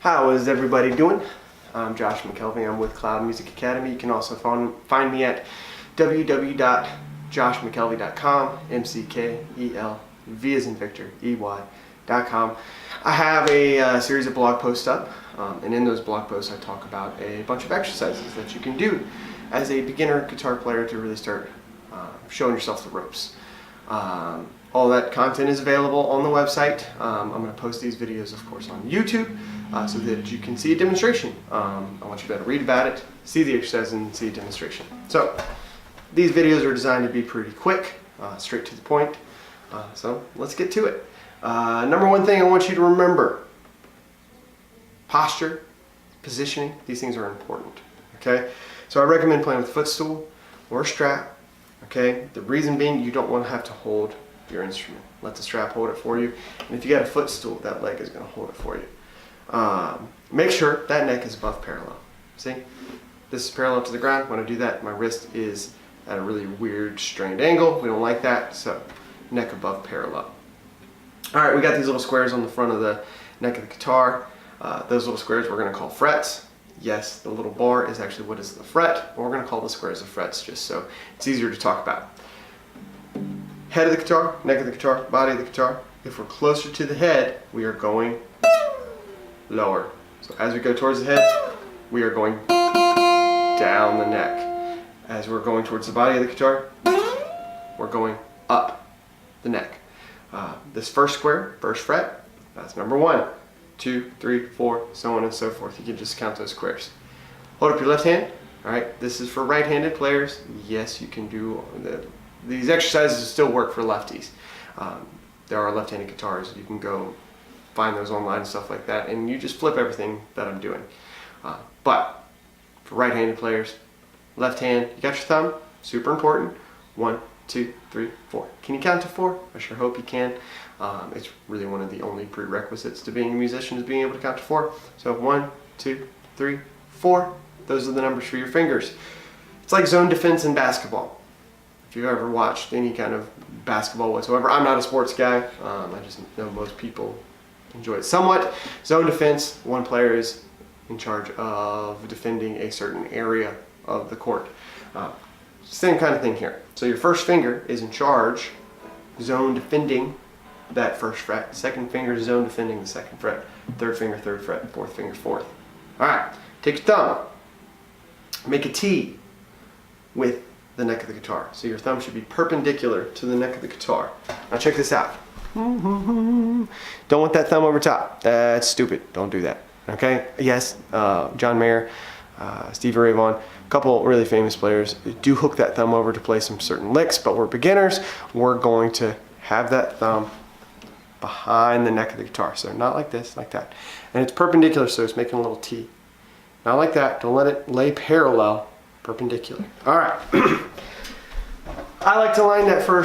How is everybody doing? I'm Josh McKelvey. I'm with Cloud Music Academy. You can also find me at www.joshmckelvey.com, M-C-K-E-L-V as in Victor, E-Y.com. I have a series of blog posts up, and in those blog posts I talk about a bunch of exercises that you can do as a beginner guitar player to really start showing yourself the ropes. All that content is available on the website. I'm going to post these videos, of course, on YouTube so that you can see a demonstration. I want you to be able to read about it, see the exercise, and see a demonstration. So these videos are designed to be pretty quick, straight to the point. So let's get to it. Number one thing I want you to remember: posture, positioning. These things are important. Okay, so I recommend playing with a footstool or a strap. Okay, the reason being, you don't want to have to hold your instrument. Let the strap hold it for you, and if you got a footstool, that leg is going to hold it for you. Make sure that neck is above parallel. See, this is parallel to the ground. When I do that, my wrist is at a really weird strained angle. We don't like that, so neck above parallel. All right, we got these little squares on the front of the neck of the guitar. Those little squares we're going to call frets. Yes, the little bar is actually what is the fret, but we're going to call the squares the frets just so it's easier to talk about. Head of the guitar, neck of the guitar, body of the guitar. If we're closer to the head, we are going lower. So as we go towards the head, we are going down the neck. As we're going towards the body of the guitar, we're going up the neck. This first square, first fret, that's number 1, 2, 3, 4, so on and so forth. You can just count those squares. Hold up your left hand. All right, this is for right-handed players. Yes, you can do these exercises still work for lefties. There are left-handed guitars. You can go find those online and stuff like that, and you just flip everything that I'm doing. But for right-handed players, left hand, you got your thumb, super important. 1, 2, 3, 4. Can you count to 4? I sure hope you can. It's really one of the only prerequisites to being a musician is being able to count to 4. So 1, 2, 3, 4. Those are the numbers for your fingers. It's like zone defense in basketball. If you've ever watched any kind of basketball whatsoever, I'm not a sports guy. I just know most people enjoy it somewhat. Zone defense, one player is in charge of defending a certain area of the court. Same kind of thing here. So your first finger is in charge, zone defending that first fret. Second finger is zone defending the second fret. Third finger, third fret. Fourth finger, fourth. All right, take your thumb, make a T with the neck of the guitar. So your thumb should be perpendicular to the neck of the guitar. Now check this out. Don't want that thumb over top. That's stupid. Don't do that. Okay? Yes, John Mayer, Stevie Ray Vaughan, a couple really famous players do hook that thumb over to play some certain licks, but we're beginners. We're going to have that thumb behind the neck of the guitar. So not like this, like that. And it's perpendicular, so it's making a little T. Not like that. Don't let it lay parallel, perpendicular. All right. I like to line that I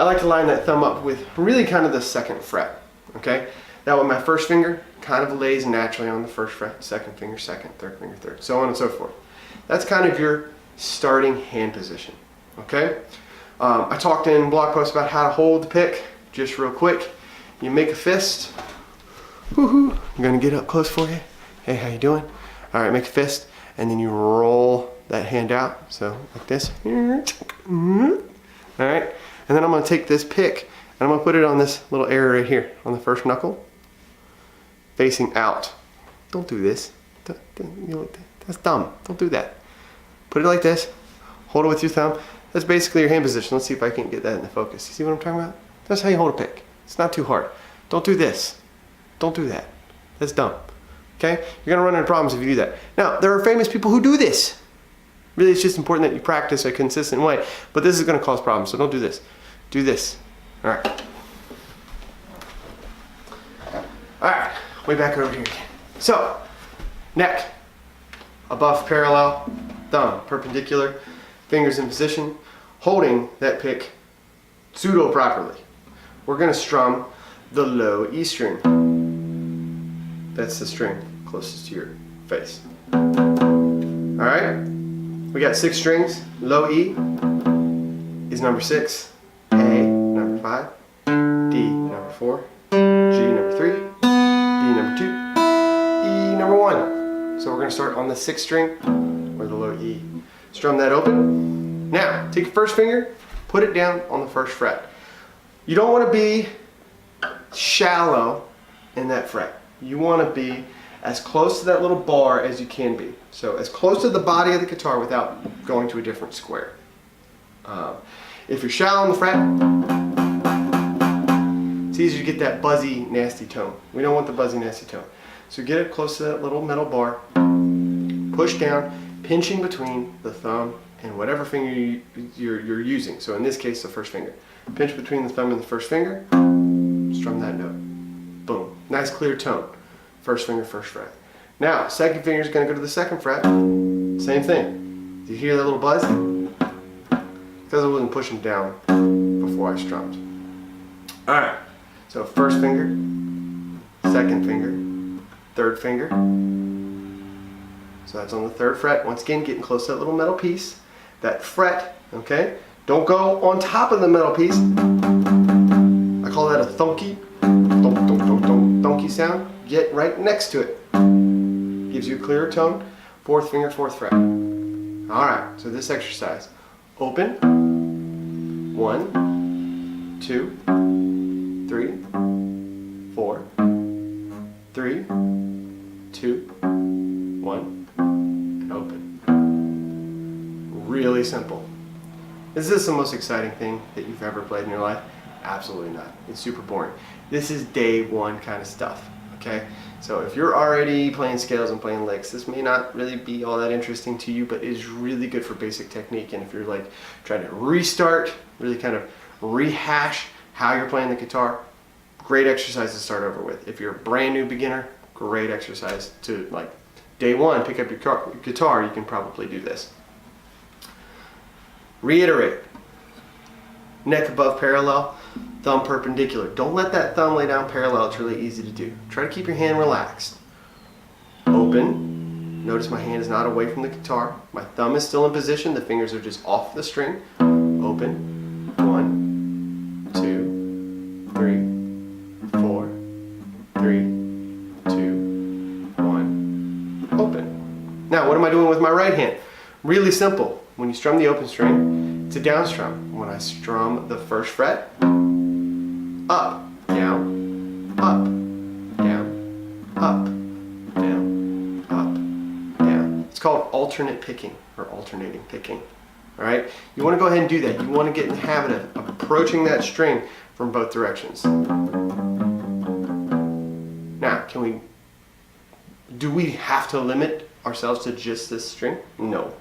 like to line that thumb up with really kind of the second fret. Okay? That way my first finger kind of lays naturally on the first fret, second finger, second, third finger, third, so on and so forth. That's kind of your starting hand position. Okay? I talked in blog posts about how to hold the pick. Just real quick, you make a fist. Woohoo! I'm gonna get up close for you. Hey, how you doing? All right, make a fist, and then you roll that hand out, so like this. All right, and then I'm gonna take this pick and I'm gonna put it on this little area right here on the first knuckle, facing out. Don't do this. That's dumb. Don't do that. Put it like this. Hold it with your thumb. That's basically your hand position. Let's see if I can get that in the focus. You see what I'm talking about? That's how you hold a pick. It's not too hard. Don't do this. Don't do that. That's dumb. Okay? You're gonna run into problems if you do that. Now, there are famous people who do this. Really, it's just important that you practice a consistent way. But this is gonna cause problems, so don't do this. Do this. All right. All right, way back over here again. So, neck, above parallel, thumb perpendicular, fingers in position, holding that pick pseudo properly. We're gonna strum the low E string. That's the string closest to your face. All right, we got 6 strings. Low E is number 6, A number 5, D number 4, G number 3, B number 2, E So we're going to start on the 6th string or the low E. Strum that open. Now, take your first finger, put it down on the 1st fret. You don't want to be shallow in that fret. You want to be as close to that little bar as you can be. So as close to the body of the guitar without going to a different square. If you're shallow on the fret, it's easier to get that buzzy, nasty tone. We don't want the buzzy, nasty tone. So get it close to that little metal bar, push down, pinching between the thumb and whatever finger you're using. So in this case, the 1st finger. Pinch between the thumb and the 1st finger, strum that note. Boom. Nice clear tone. 1st finger, 1st fret. Now, 2nd finger is going to go to the 2nd fret. Same thing. Do you hear that little buzz? Because I wasn't pushing down before I strummed. Alright, so 1st finger, 2nd finger, 3rd finger. So that's on the 3rd fret. Once again, getting close to that little metal piece. That fret, okay? Don't go on top of the metal piece. I call that a thunky. Thunky sound. Get right next to it. Gives you a clearer tone. 4th finger, 4th fret. Alright, so this exercise. Open. 1, 2, 3, 4, 3, 2, 1, and open. Really simple. Is this the most exciting thing that you've ever played in your life? Absolutely not. It's super boring. This is day 1 kind of stuff, okay? So if you're already playing scales and playing licks, this may not really be all that interesting to you, but it is really good for basic technique. And if you're like trying to restart, really kind of rehash how you're playing the guitar, great exercise to start over with. If you're a brand new beginner, great exercise to, like, day 1, pick up your guitar, you can probably do this. Reiterate. Neck above parallel, thumb perpendicular. Don't let that thumb lay down parallel, it's really easy to do. Try to keep your hand relaxed. Open. Notice my hand is not away from the guitar. My thumb is still in position, the fingers are just off the string. Open. 1, 2, 3, 4, 3, 2, 1. Open. Now, what am I doing with my right hand? Really simple. When you strum the open string, it's a down strum. When I strum the 1st fret, up, down, up, down, up, down, up, down. It's called alternate picking or alternating picking. All right? You want to go ahead and do that. You want to get in the habit of approaching that string from both directions. Now, do we have to limit ourselves to just this string? No.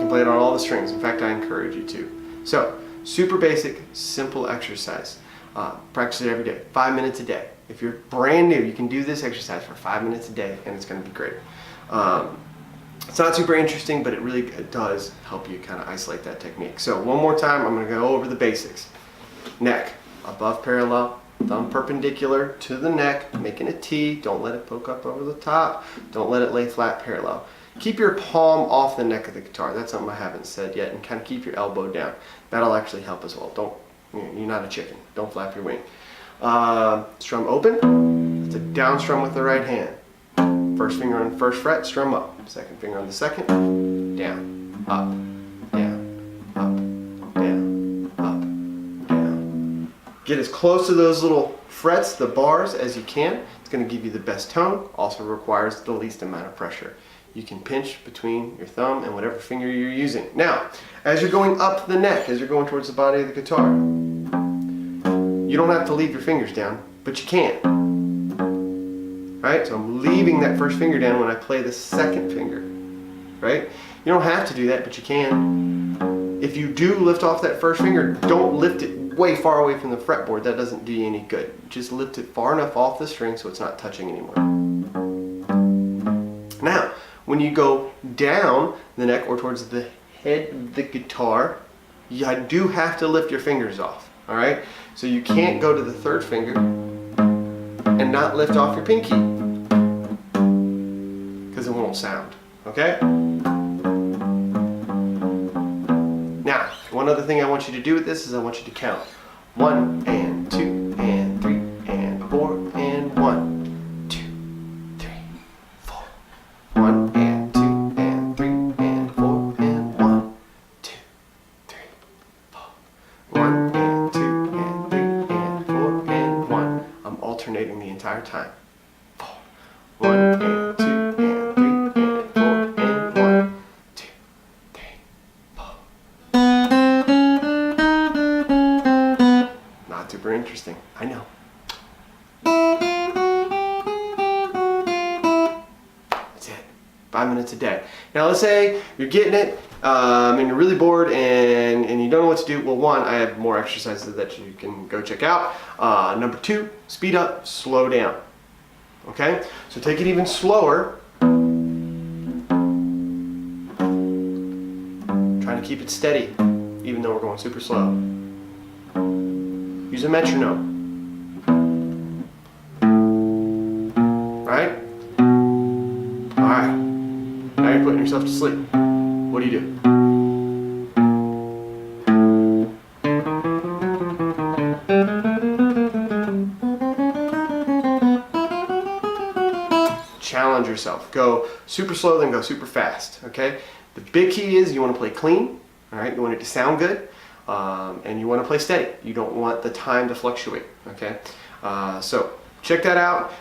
Play it on all the strings. In fact, I encourage you to. So, super basic, simple exercise. Practice it every day, 5 minutes a day. If you're brand new, you can do this exercise for 5 minutes a day, and it's going to be great. It's not super interesting, but it really does help you kind of isolate that technique. So, one more time, I'm going to go over the basics. Neck, above parallel, thumb perpendicular to the neck, making a T. Don't let it poke up over the top. Don't let it lay flat parallel. Keep your palm off the neck of the guitar. That's something I haven't said yet. And kind of keep your elbow down. That'll actually help as well. You're not a chicken. Don't flap your wing. Strum open. It's a down strum with the right hand. 1st finger on the 1st fret, strum up. 2nd finger on the 2nd, down, up, down, up, down, up, down. Get as close to those little frets, the bars, as you can. It's going to give you the best tone. Also requires the least amount of pressure. You can pinch between your thumb and whatever finger you're using. Now, as you're going up the neck, as you're going towards the body of the guitar, you don't have to leave your fingers down, but you can. Right? So I'm leaving that 1st finger down when I play the 2nd finger. Right? You don't have to do that, but you can. If you do lift off that 1st finger, don't lift it way far away from the fretboard. That doesn't do you any good. Just lift it far enough off the string so it's not touching anymore. Now, when you go down the neck or towards the head of the guitar, you do have to lift your fingers off, all right? So you can't go to the 3rd finger and not lift off your pinky because it won't sound, okay? Now, one other thing I want you to do with this is I want you to count 1 and 2 and 3 and 4 and 1, 2, 3, 4. 1 and 2 and 3 and 4 and 1, 2, 3, 4. 1 and 2 and 3 and 4 and 1. I'm alternating the entire time. 4. 1 and 2 and 3 and 4 and 1, 2, 3, 4. Not super interesting, I know. That's it. 5 minutes a day. Now let's say you're getting it and you're really bored and you don't know what to do. Well, one, I have more exercises that you can go check out. Number 2, speed up, slow down. Okay? So take it even slower. Trying to keep it steady, even though we're going super slow. Use a metronome. Right? Alright. Now you're putting yourself to sleep. What do you do? Challenge yourself. Go super slow, then go super fast. Okay? The big key is you want to play clean. Alright? You want it to sound good. And you want to play steady. You don't want the time to fluctuate. Okay? So check that out.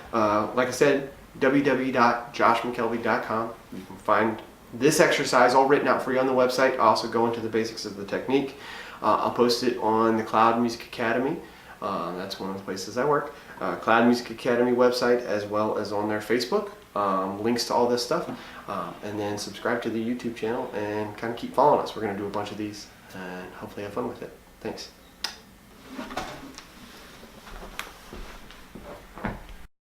Like I said, www.joshmckelvey.com. You can find this exercise all written out for you on the website. I'll also go into the basics of the technique. I'll post it on the Cloud Music Academy. That's one of the places I work. Cloud Music Academy website, as well as on their Facebook. Links to all this stuff. And then subscribe to the YouTube channel and kind of keep following us. We're going to do a bunch of these and hopefully have fun with it. Thanks.